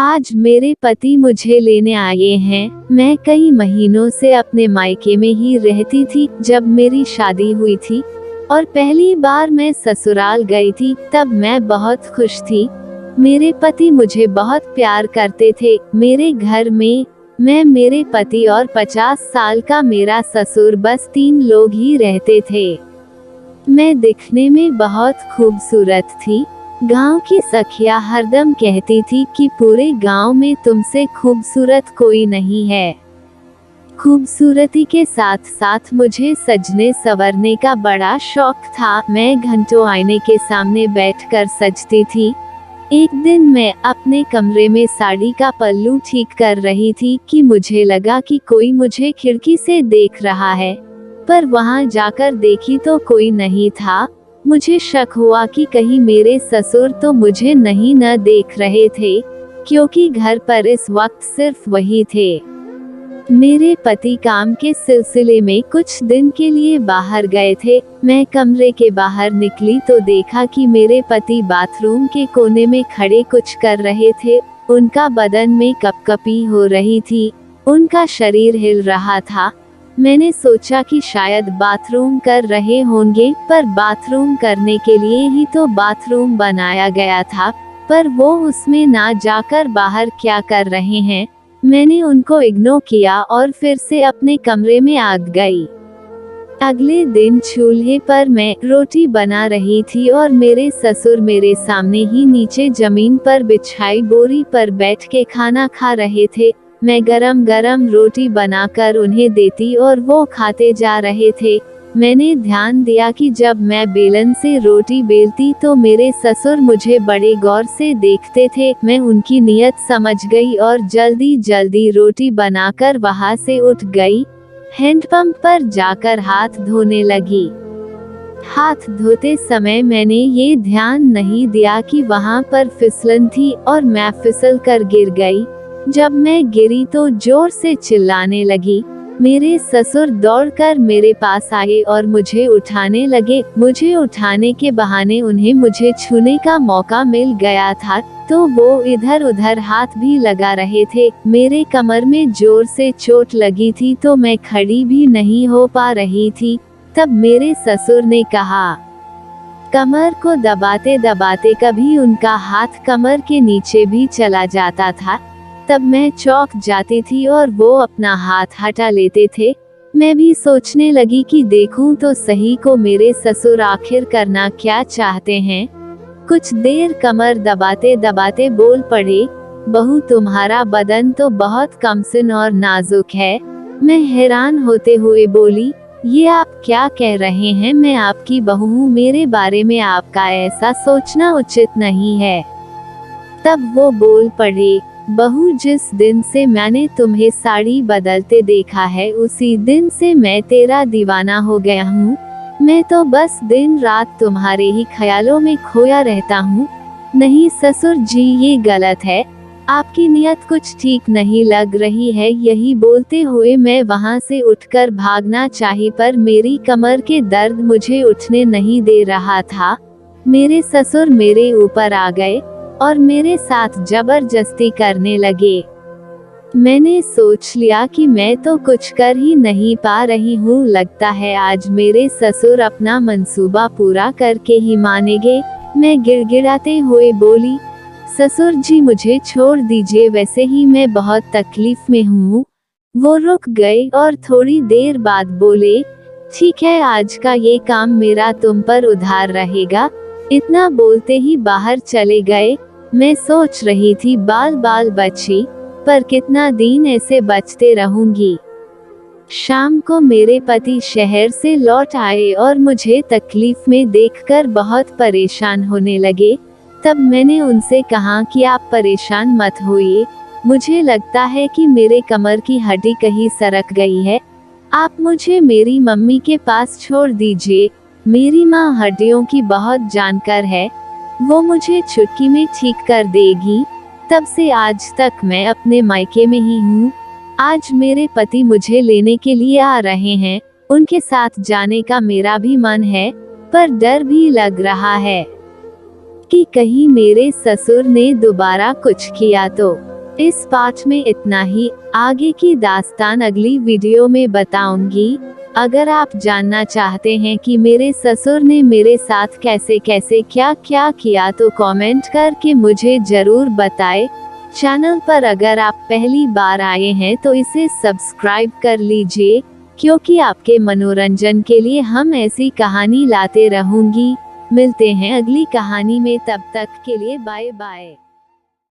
आज मेरे पति मुझे लेने आए हैं। मैं कई महीनों से अपने मायके में ही रहती थी जब मेरी शादी हुई थी और पहली बार मैं ससुराल गई थी तब मैं बहुत खुश थी। मेरे पति मुझे बहुत प्यार करते थे। मेरे घर में मैं, मेरे पति और 50 साल का मेरा ससुर, बस 3 लोग ही रहते थे। मैं दिखने में बहुत खूबसूरत थी। गांव की सखियां हरदम कहती थी कि पूरे गांव में तुमसे खूबसूरत कोई नहीं है। खूबसूरती के साथ साथ मुझे सजने संवरने का बड़ा शौक था। मैं घंटों आईने के सामने बैठकर सजती थी। एक दिन मैं अपने कमरे में साड़ी का पल्लू ठीक कर रही थी कि मुझे लगा कि कोई मुझे खिड़की से देख रहा है, पर वहां जाकर देखी तो कोई नहीं था। मुझे शक हुआ कि कहीं मेरे ससुर तो मुझे नहीं न देख रहे थे, क्योंकि घर पर इस वक्त सिर्फ वही थे। मेरे पति काम के सिलसिले में कुछ दिन के लिए बाहर गए थे। मैं कमरे के बाहर निकली तो देखा कि मेरे पति बाथरूम के कोने में खड़े कुछ कर रहे थे। उनका बदन में कपकपी हो रही थी, उनका शरीर हिल रहा था। मैंने सोचा कि शायद बाथरूम कर रहे होंगे, पर बाथरूम करने के लिए ही तो बाथरूम बनाया गया था, पर वो उसमें ना जाकर बाहर क्या कर रहे हैं। मैंने उनको इग्नोर किया और फिर से अपने कमरे में आ गई। अगले दिन चूल्हे पर मैं रोटी बना रही थी और मेरे ससुर मेरे सामने ही नीचे जमीन पर बिछाई बोरी पर बैठ के खाना खा रहे थे। मैं गरम गरम रोटी बनाकर उन्हें देती और वो खाते जा रहे थे। मैंने ध्यान दिया कि जब मैं बेलन से रोटी बेलती तो मेरे ससुर मुझे बड़े गौर से देखते थे। मैं उनकी नीयत समझ गई और जल्दी जल्दी रोटी बनाकर वहां से उठ गई। हैंडपंप पर जाकर हाथ धोने लगी। हाथ धोते समय मैंने ये ध्यान नहीं दिया कि वहां पर फिसलन थी और मैं फिसल कर गिर गई। जब मैं गिरी तो जोर से चिल्लाने लगी। मेरे ससुर दौड़कर मेरे पास आए और मुझे उठाने लगे। मुझे उठाने के बहाने उन्हें मुझे छूने का मौका मिल गया था, तो वो इधर उधर हाथ भी लगा रहे थे। मेरे कमर में जोर से चोट लगी थी तो मैं खड़ी भी नहीं हो पा रही थी। तब मेरे ससुर ने कहा, कमर को दबाते दबाते कभी उनका हाथ कमर के नीचे भी चला जाता था। तब मैं चौंक जाती थी और वो अपना हाथ हटा लेते थे। मैं भी सोचने लगी कि देखूं तो सही को मेरे ससुर आखिर करना क्या चाहते हैं। कुछ देर कमर दबाते दबाते बोल पड़े, बहू तुम्हारा बदन तो बहुत कमसिन और नाजुक है। मैं हैरान होते हुए बोली, ये आप क्या कह रहे हैं? मैं आपकी बहू हूँ, मेरे बारे में आपका ऐसा सोचना उचित नहीं है। तब वो बोल पड़े, बहू, जिस दिन से मैंने तुम्हें साड़ी बदलते देखा है उसी दिन से मैं तेरा दीवाना हो गया हूँ। मैं तो बस दिन रात तुम्हारे ही ख्यालों में खोया रहता हूँ। नहीं ससुर जी, ये गलत है, आपकी नियत कुछ ठीक नहीं लग रही है। यही बोलते हुए मैं वहाँ से उठकर भागना चाही, पर मेरी कमर के दर्द मुझे उठने नहीं दे रहा था। मेरे ससुर मेरे ऊपर आ गए और मेरे साथ जबरदस्ती करने लगे। मैंने सोच लिया कि मैं तो कुछ कर ही नहीं पा रही हूँ। लगता है आज मेरे ससुर अपना मंसूबा पूरा करके ही मानेंगे। मैं गिड़गिड़ाते हुए बोली, ससुर जी मुझे छोड़ दीजिए, वैसे ही मैं बहुत तकलीफ में हूँ। वो रुक गए और थोड़ी देर बाद बोले, ठीक है, आज का ये काम मेरा तुम पर उधार रहेगा। इतना बोलते ही बाहर चले गए। मैं सोच रही थी बाल बाल बची, पर कितना दिन ऐसे बचते रहूंगी। शाम को मेरे पति शहर से लौट आए और मुझे तकलीफ में देखकर बहुत परेशान होने लगे। तब मैंने उनसे कहा कि आप परेशान मत होइए, मुझे लगता है कि मेरे कमर की हड्डी कहीं सरक गई है। आप मुझे मेरी मम्मी के पास छोड़ दीजिए। मेरी माँ हड्डियों की बहुत जानकार है, वो मुझे चुटकी में ठीक कर देगी। तब से आज तक मैं अपने मायके में ही हूँ। आज मेरे पति मुझे लेने के लिए आ रहे हैं। उनके साथ जाने का मेरा भी मन है, पर डर भी लग रहा है कि कहीं मेरे ससुर ने दोबारा कुछ किया तो। इस पार्ट में इतना ही, आगे की दास्तान अगली वीडियो में बताऊंगी। अगर आप जानना चाहते हैं कि मेरे ससुर ने मेरे साथ कैसे कैसे क्या क्या किया तो कमेंट करके मुझे जरूर बताएं। चैनल पर अगर आप पहली बार आए हैं तो इसे सब्सक्राइब कर लीजिए, क्योंकि आपके मनोरंजन के लिए हम ऐसी कहानी लाते रहूंगी। मिलते हैं अगली कहानी में, तब तक के लिए बाय बाय।